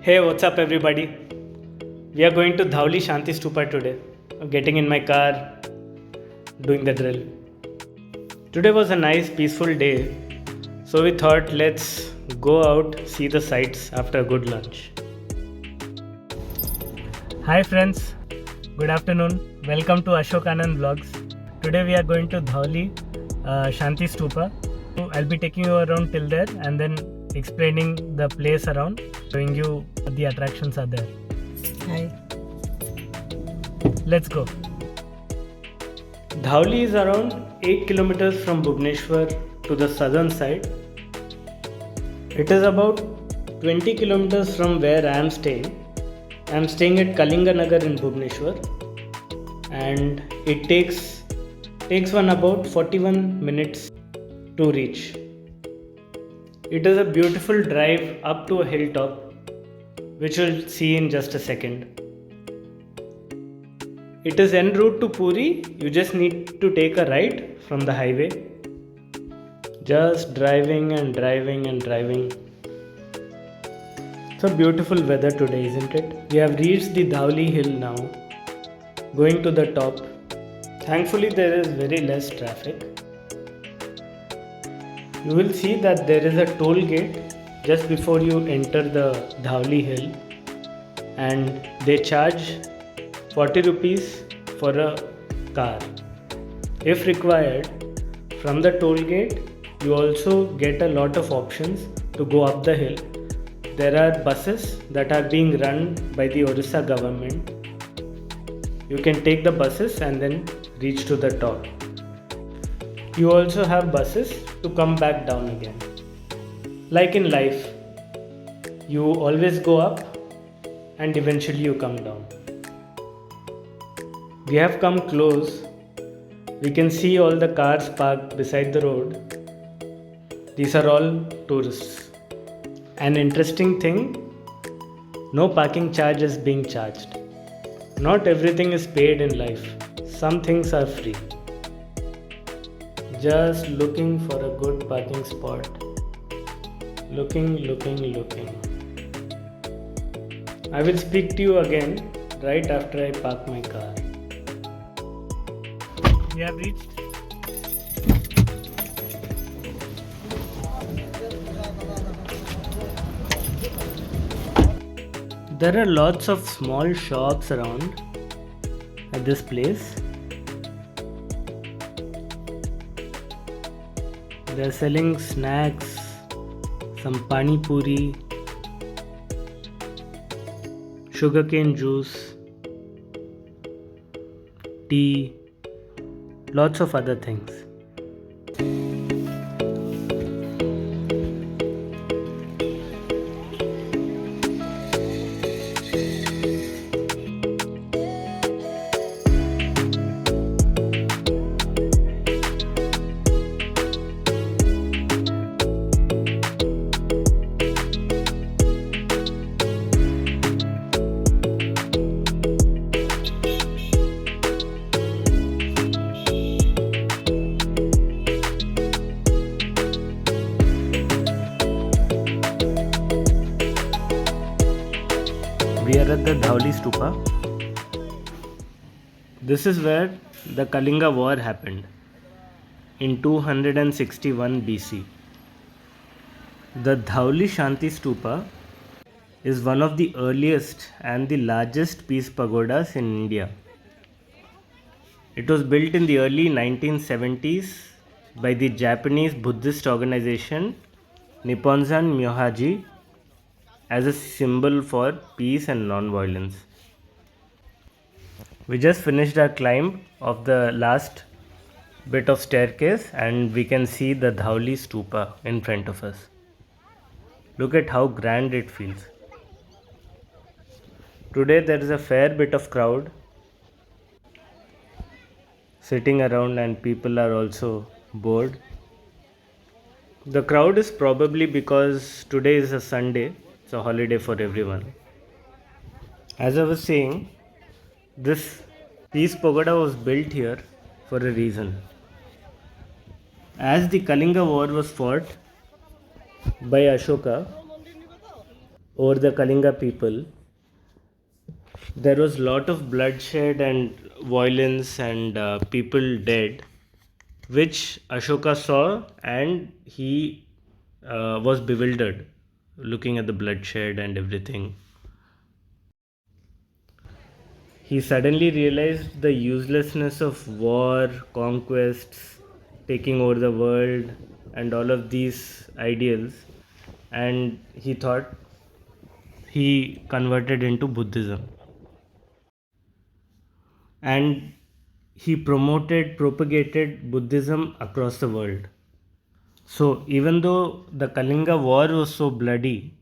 Hey, what's up, everybody? We are going to Dhauli Shanti Stupa today. Getting in my car, doing the drill. Today was a nice, peaceful day, so we thought let's go out, see the sights after a good lunch. Hi, friends. Good afternoon. Welcome to Ashokanandvlogs. Today we are going to Dhauli Shanti Stupa. I'll be taking you around till there and then explaining the place around, showing you what the attractions are there. Hi. Let's go. Dhauli is around 8 kilometers from Bhubaneswar to the southern side. It is about 20 kilometers from where I am staying. I am staying at Kalinga Nagar in Bhubaneswar, and it takes one about 41 minutes to reach. It is a beautiful drive up to a hilltop, which we'll see in just a second. It is en route to Puri. You just need to take a right from the highway. Just driving and driving and driving. It's a beautiful weather today, isn't it? We have reached the Dhauli hill now, going to the top. Thankfully, there is very less traffic. You will see that there is a toll gate just before you enter the Dhauli hill, and they charge 40 rupees for a car. If required, from the toll gate, you also get a lot of options to go up the hill. There are buses that are being run by the Orissa government. You can take the buses and then reach to the top. You also have buses to come back down again. Like in life, you always go up and eventually you come down. We have come close. We can see all the cars parked beside the road. These are all tourists. An interesting thing, no parking charge is being charged. Not everything is paid in life. Some things are free. Just looking for a good parking spot. Looking. I will speak to you again right after I park my car. We have reached. There are lots of small shops around at this place. They are selling snacks, some pani puri, sugarcane juice, tea, lots of other things. We are at the Dhauli Stupa. This is where the Kalinga War happened in 261 BC. The Dhauli Shanti Stupa is one of the earliest and the largest peace pagodas in India. It was built in the early 1970s by the Japanese Buddhist organization Nipponzan Myohaji as a symbol for peace and non-violence. We just finished our climb of the last bit of staircase and we can see the Dhauli Stupa in front of us. Look at how grand it feels. Today there is a fair bit of crowd sitting around and people are also bored. The crowd is probably because today is a Sunday. It's a holiday for everyone. As I was saying, this peace pagoda was built here for a reason. As the Kalinga War was fought by Ashoka, over the Kalinga people, there was lot of bloodshed and violence and people dead, which Ashoka saw, and he was bewildered looking at the bloodshed and everything. He suddenly realized the uselessness of war, conquests, taking over the world, and all of these ideals, and he thought he converted into Buddhism. And he propagated Buddhism across the world. So, even though the Kalinga war was so bloody,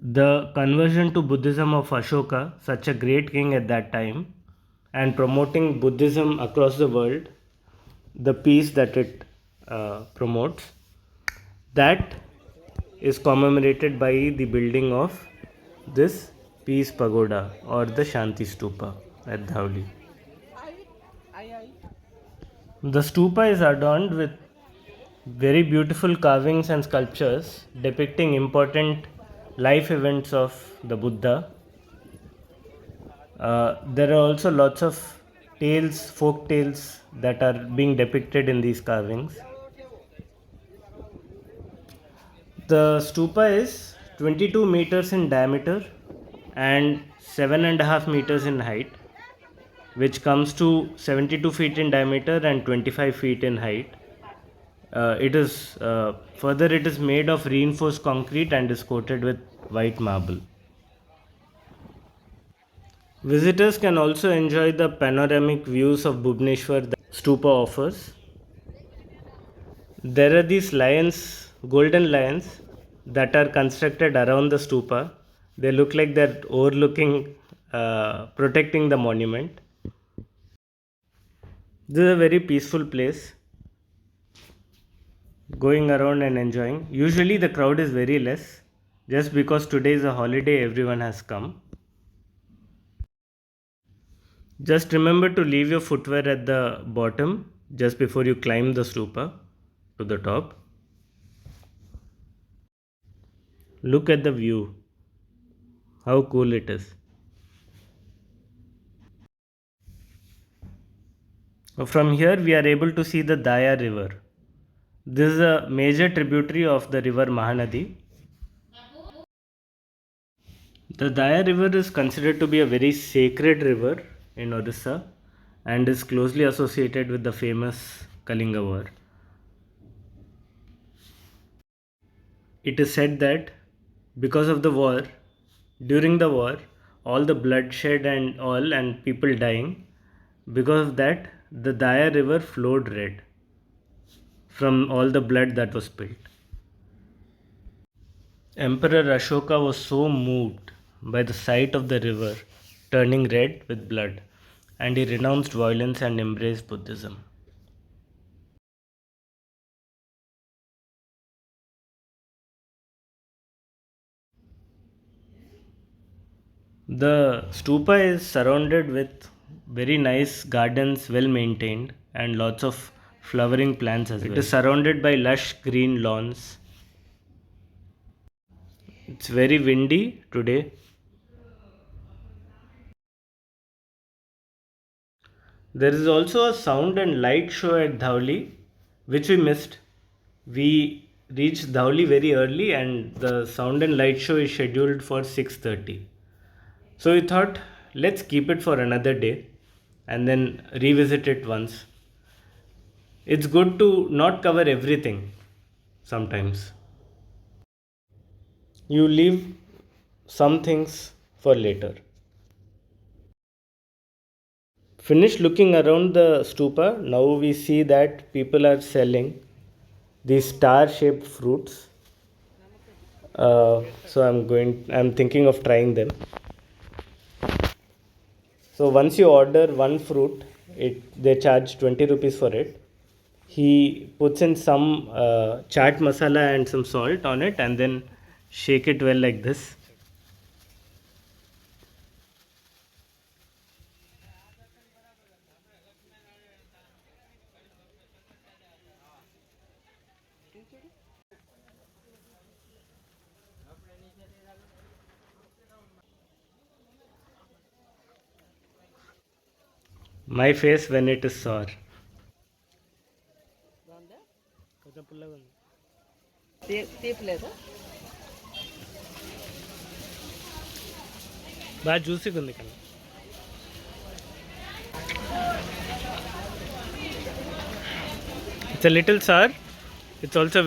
the conversion to Buddhism of Ashoka, such a great king at that time, and promoting Buddhism across the world, the peace that it promotes, that is commemorated by the building of this peace pagoda or the Shanti Stupa at Dhauli. The stupa is adorned with very beautiful carvings and sculptures depicting important life events of the Buddha. There are also lots of tales, folk tales that are being depicted in these carvings. The stupa is 22 meters in diameter and 7.5 meters in height, which comes to 72 feet in diameter and 25 feet in height. It is further it is made of reinforced concrete and is coated with white marble. Visitors can also enjoy the panoramic views of Bhubaneswar that Stupa offers. There are these lions, golden lions, that are constructed around the stupa. They look like they're overlooking, protecting the monument. This is a very peaceful place. Going around and enjoying. Usually the crowd is very less. Just because today is a holiday, everyone has come. Just remember to leave your footwear at the bottom just before you climb the stupa to the top. Look at the view. How cool it is. From here we are able to see the Daya river. This is a major tributary of the river Mahanadi. The Daya river is considered to be a very sacred river in Odisha and is closely associated with the famous Kalinga War. It is said that because of the war, during the war, all the bloodshed and all and people dying, because of that, the Daya river flowed red from all the blood that was spilled. Emperor Ashoka was so moved by the sight of the river turning red with blood, and he renounced violence and embraced Buddhism. The stupa is surrounded with very nice gardens, well maintained, and lots of flowering plants as well. It is surrounded by lush green lawns. It's very windy today. There is also a sound and light show at Dhauli, which we missed. We reached Dhauli very early, and the sound and light show is scheduled for 6:30. So we thought, let's keep it for another day and then revisit it once. It's good to not cover everything sometimes. You leave some things for later. Finish looking around the stupa. Now we see that people are selling these star-shaped fruits. I'm thinking of trying them. So once you order one fruit, they charge 20 rupees for it. He puts in some chaat masala and some salt on it and then shake it well like this. My face when it is sore. తీపలేదా? బాగా జ్యూసీగా ఉంది కదా. It's a little sour. It's also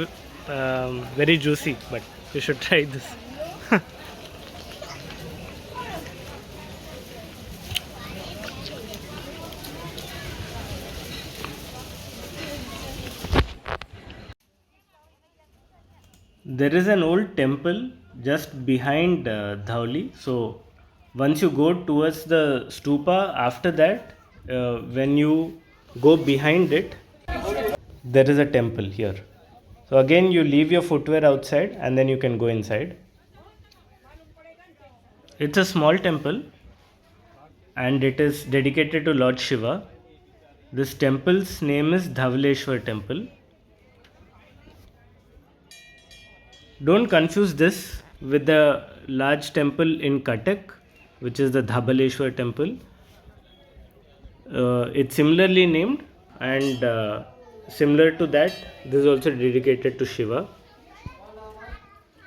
very juicy, but you should try this. There is an old temple just behind Dhauli. So once you go towards the stupa, after that, when you go behind it, there is a temple here. So again, you leave your footwear outside and then you can go inside. It's a small temple and it is dedicated to Lord Shiva. This temple's name is Dhauleshwar Temple. Don't confuse this with the large temple in Cuttack, which is the Dhabaleshwar Temple. It's similarly named, and similar to that, this is also dedicated to Shiva.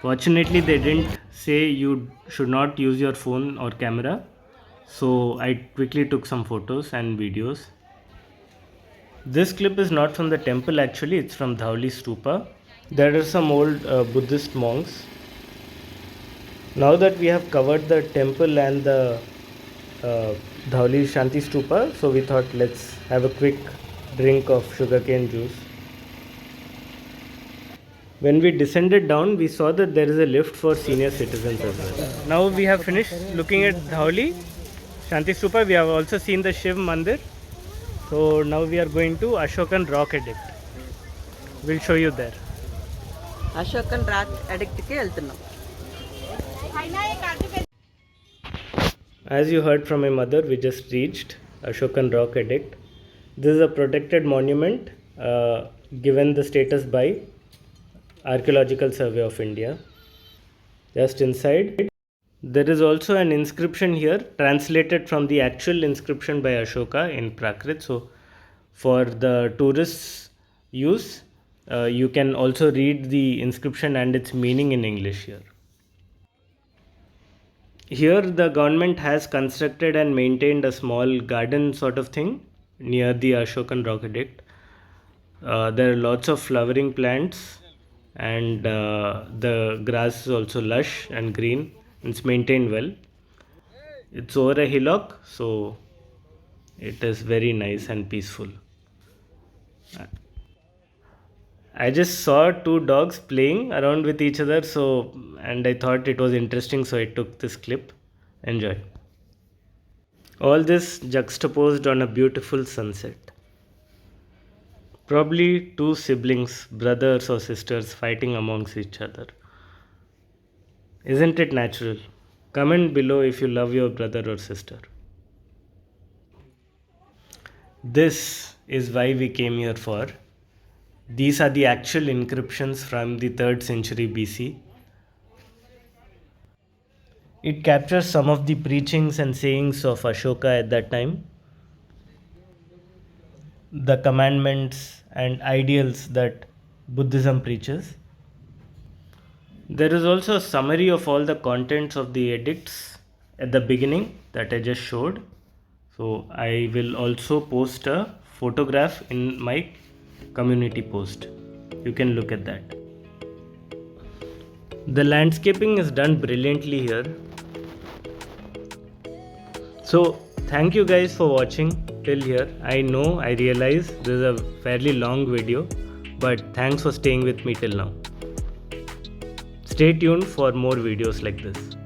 Fortunately, they didn't say you should not use your phone or camera, so I quickly took some photos and videos. This clip is not from the temple actually, it's from Dhauli Stupa. There are some old Buddhist monks. Now that we have covered the temple and the Dhauli Shanti Stupa, so we thought let's have a quick drink of sugarcane juice. When we descended down, we saw that there is a lift for senior citizens as well. Now we have finished looking at Dhauli Shanti Stupa. We have also seen the Shiv Mandir. So now we are going to Ashokan Rock Edict. We'll show you there. Ashokan rock ఎడిక్ట్కి వెళ్తున్నాం. As you heard from my mother, we just reached Ashokan Rock Edict. This is a protected monument given the status by Archaeological Survey of India. Just inside, there is also an inscription here translated from the actual inscription by Ashoka in Prakrit. So, for the tourists' use, you can also read the inscription and its meaning in English here. Here, the government has constructed and maintained a small garden sort of thing near the Ashokan Rock Edict. There are lots of flowering plants, and the grass is also lush and green. It's maintained well. It's over a hillock, so it is very nice and peaceful. I just saw two dogs playing around with each other, and I thought it was interesting, so I took this clip. Enjoy. All this juxtaposed on a beautiful sunset. Probably two siblings, brothers or sisters, fighting amongst each other. Isn't it natural? Comment below if you love your brother or sister. This is why we came here for. These are the actual inscriptions from the 3rd century BC. It captures some of the preachings and sayings of Ashoka at that time, the commandments and ideals that Buddhism preaches. There is also a summary of all the contents of the edicts at the beginning that I just showed. So I will also post a photograph in my community post. You can look at that. The landscaping is done brilliantly here. So thank you guys for watching till here. I know, I realize this is a fairly long video, but thanks for staying with me till now. Stay tuned for more videos like this.